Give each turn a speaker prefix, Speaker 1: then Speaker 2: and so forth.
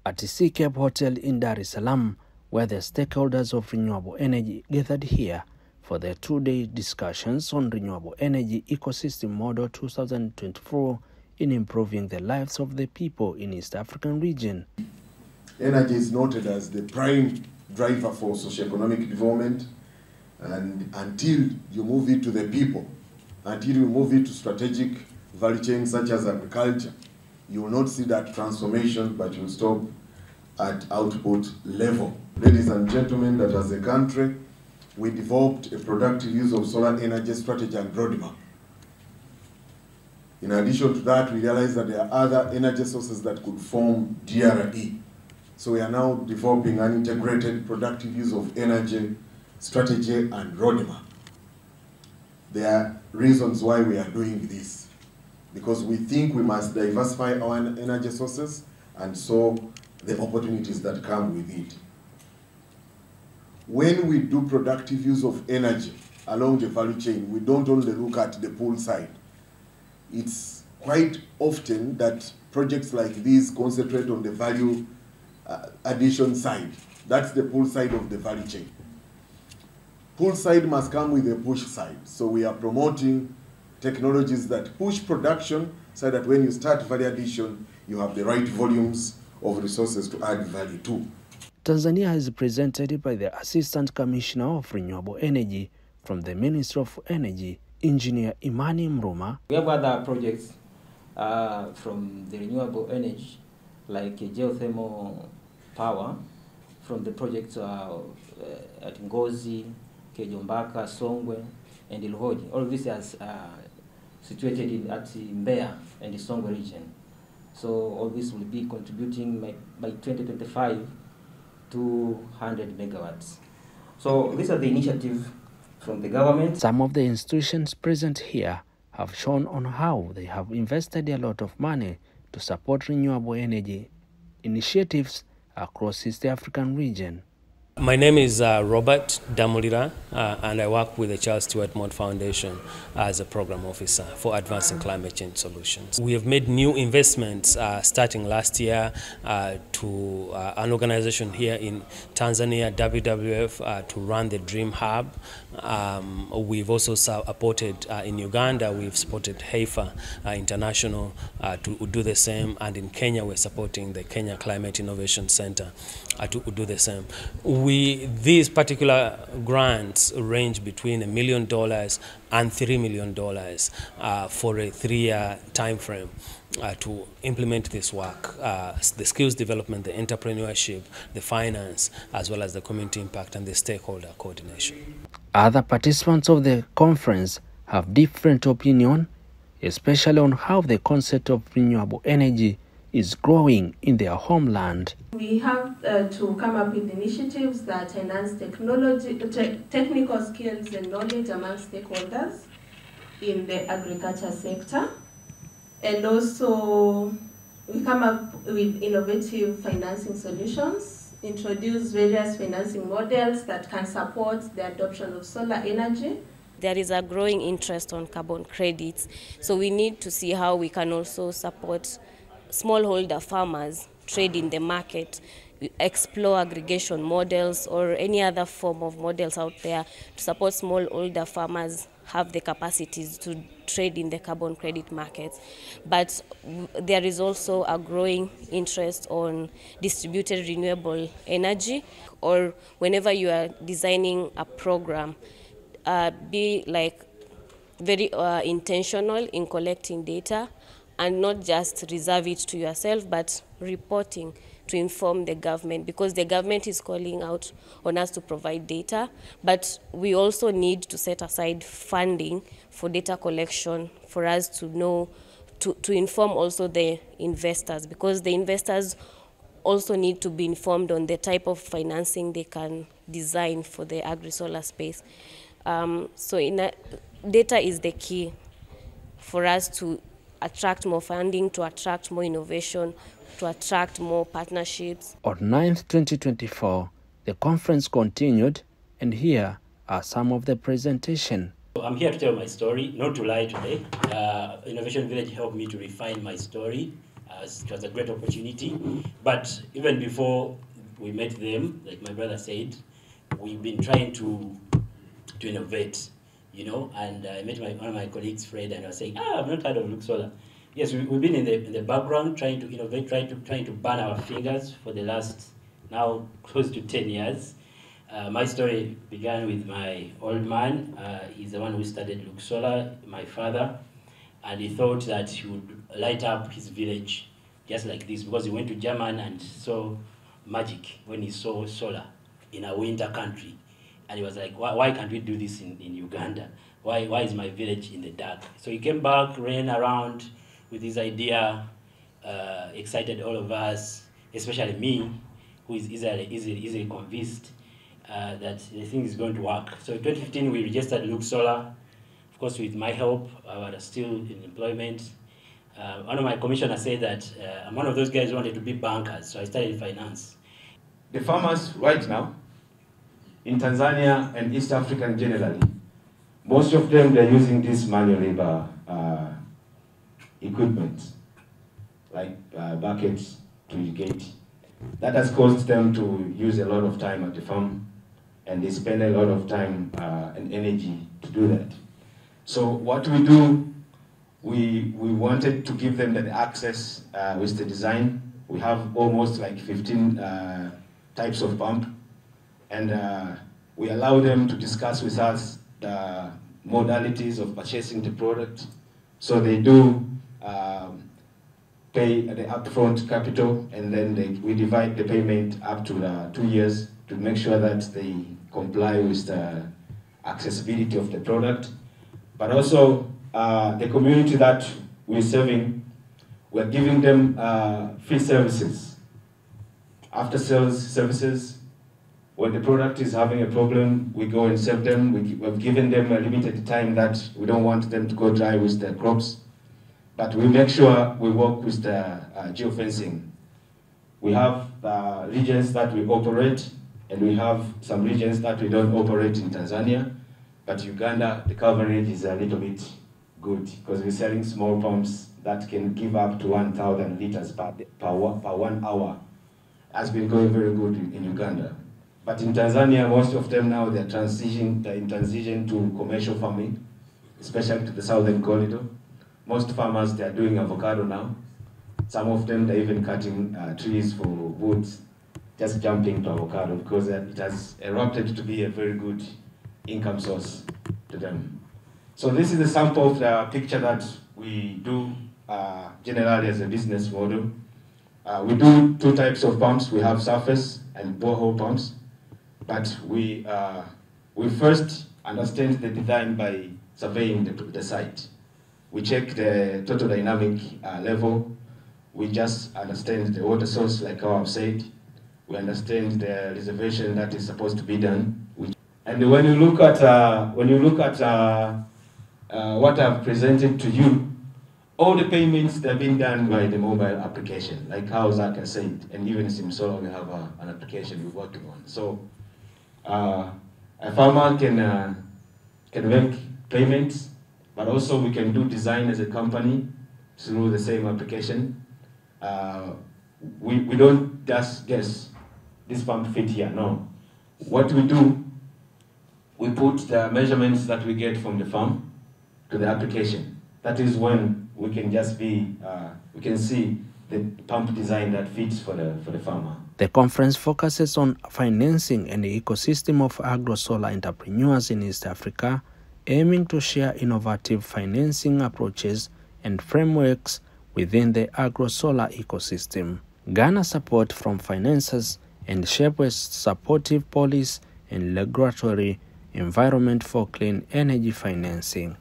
Speaker 1: at Sea Cape Hotel in Dar es Salaam, where the stakeholders of renewable energy gathered here for the two-day discussions on Renewable Energy Ecosystem Model 2024 in improving the lives of the people in East African region.
Speaker 2: Energy is noted as the prime driver for socio-economic development, and until you move it to the people, until you move it to strategic value chains such as agriculture, you will not see that transformation, but you will stop at output level. Ladies and gentlemen, that as a country, we developed a productive use of solar energy strategy and roadmap. In addition to that, we realized that there are other energy sources that could form DRE. So we are now developing an integrated productive use of energy strategy and roadmap. There are reasons why we are doing this, because we think we must diversify our energy sources and so the opportunities that come with it. When we do productive use of energy along the value chain, we don't only look at the pool side. It's quite often that projects like these concentrate on the value addition side. That's the pull side of the value chain. Pull side must come with a push side. So we are promoting technologies that push production so that when you start value addition, you have the right volumes of resources to add value to.
Speaker 1: Tanzania is represented by the Assistant Commissioner of Renewable Energy from the Ministry of Energy, Engineer Imani Mruma.
Speaker 3: We have other projects from the renewable energy, like geothermal power, from the projects at Ngozi, Kejombaka, Songwe, and Ilhoji. All of this is situated at Mbeya and the Songwe region. So all this will be contributing by 2025 to 100 megawatts. So these are the initiatives from the government.
Speaker 1: Some of the institutions present here have shown on how they have invested a lot of money to support renewable energy initiatives across East African region.
Speaker 4: My name is Robert Damulira, and I work with the Charles Stewart Mott Foundation as a program officer for advancing climate change solutions. We have made new investments starting last year to an organization here in Tanzania, WWF, to run the Dream Hub. We've also supported in Uganda, we've supported Heifer International to do the same, and in Kenya we're supporting the Kenya Climate Innovation Center to do the same. These particular grants range between $1 million and $3 million for a 3-year time frame to implement this work, the skills development, the entrepreneurship, the finance, as well as the community impact and the stakeholder coordination.
Speaker 1: Other participants of the conference have different opinion, especially on how the concept of renewable energy is growing in their homeland.
Speaker 5: We have to come up with initiatives that enhance technical skills and knowledge among stakeholders in the agriculture sector. And also, we come up with innovative financing solutions, introduce various financing models that can support the adoption of solar energy.
Speaker 6: There is a growing interest on carbon credits, so we need to see how we can also support smallholder farmers trade in the market, explore aggregation models or any other form of models out there to support smallholder farmers have the capacities to trade in the carbon credit markets. But there is also a growing interest on distributed renewable energy, or whenever you are designing a program, be like very intentional in collecting data and not just reserve it to yourself, but reporting to inform the government, because the government is calling out on us to provide data, but we also need to set aside funding for data collection for us to know, to inform also the investors, because the investors also need to be informed on the type of financing they can design for the agri-solar space. Data is the key for us to attract more funding, to attract more innovation, to attract more partnerships.
Speaker 1: On 9th, 2024, the conference continued, and here are some of the presentation.
Speaker 7: I'm here to tell my story, not to lie today. Innovation Village helped me to refine my story It was a great opportunity. But even before we met them, like my brother said, we've been trying to innovate, you know. And I met one of my colleagues, Fred, and I was saying, I've not heard of Look Solar. Yes, we've been in the background trying to innovate, trying to burn our fingers for the last now close to 10 years. My story began with my old man. He's the one who started Look Solar, my father, and he thought that he would light up his village just like this because he went to Germany and saw magic when he saw solar in a winter country. And he was like, why can't we do this in Uganda? Why is my village in the dark? So he came back, ran around with his idea, excited all of us, especially me, who is easily convinced that the thing is going to work. So in 2015, we registered Look Solar. Of course, with my help, I was still in employment. One of my commissioners said that I'm one of those guys who wanted to be bankers, so I studied finance.
Speaker 8: The farmers right now, in Tanzania and East Africa generally, most of them, they're using this manual labor equipment, like buckets to irrigate. That has caused them to use a lot of time at the farm, and they spend a lot of time and energy to do that. So what we do, we wanted to give them that access with the design. We have almost like 15 types of pump, and we allow them to discuss with us the modalities of purchasing the product. So they do pay the upfront capital, and then we divide the payment up to 2 years to make sure that they comply with the accessibility of the product. But also the community that we're serving, we're giving them free services, after sales services. When the product is having a problem, we go and serve them. We've given them a limited time that we don't want them to go dry with their crops. But we make sure we work with the geofencing. We have regions that we operate, and we have some regions that we don't operate in Tanzania. But Uganda, the coverage is a little bit good because we're selling small pumps that can give up to 1,000 liters per 1 hour. Has been going very good in Uganda. But in Tanzania, most of them now, they're in transition to commercial farming, especially to the southern corridor. Most farmers, they're doing avocado now. Some of them, they're even cutting trees for wood, just jumping to avocado because it has erupted to be a very good income source to them. So this is a sample of the picture that we do generally as a business model. We do 2 types of pumps. We have surface and borehole pumps. But we first understand the design by surveying the site. We check the total dynamic level. We just understand the water source, like how I've said. We understand the reservation that is supposed to be done. And when you look at what I've presented to you, all the payments that have been done by the mobile application, like how Zaka said, and even Simsola, we have an application we're working on. So a farmer can make payments, but also we can do design as a company through the same application. We don't just guess this pump fit here, no. What we do, we put the measurements that we get from the farm to the application. That is when we can just we can see the pump design that fits for the farmer.
Speaker 1: The conference focuses on financing and the ecosystem of agro-solar entrepreneurs in East Africa, aiming to share innovative financing approaches and frameworks within the agro-solar ecosystem. Garner support from financiers and shape a supportive policy and regulatory environment for clean energy financing.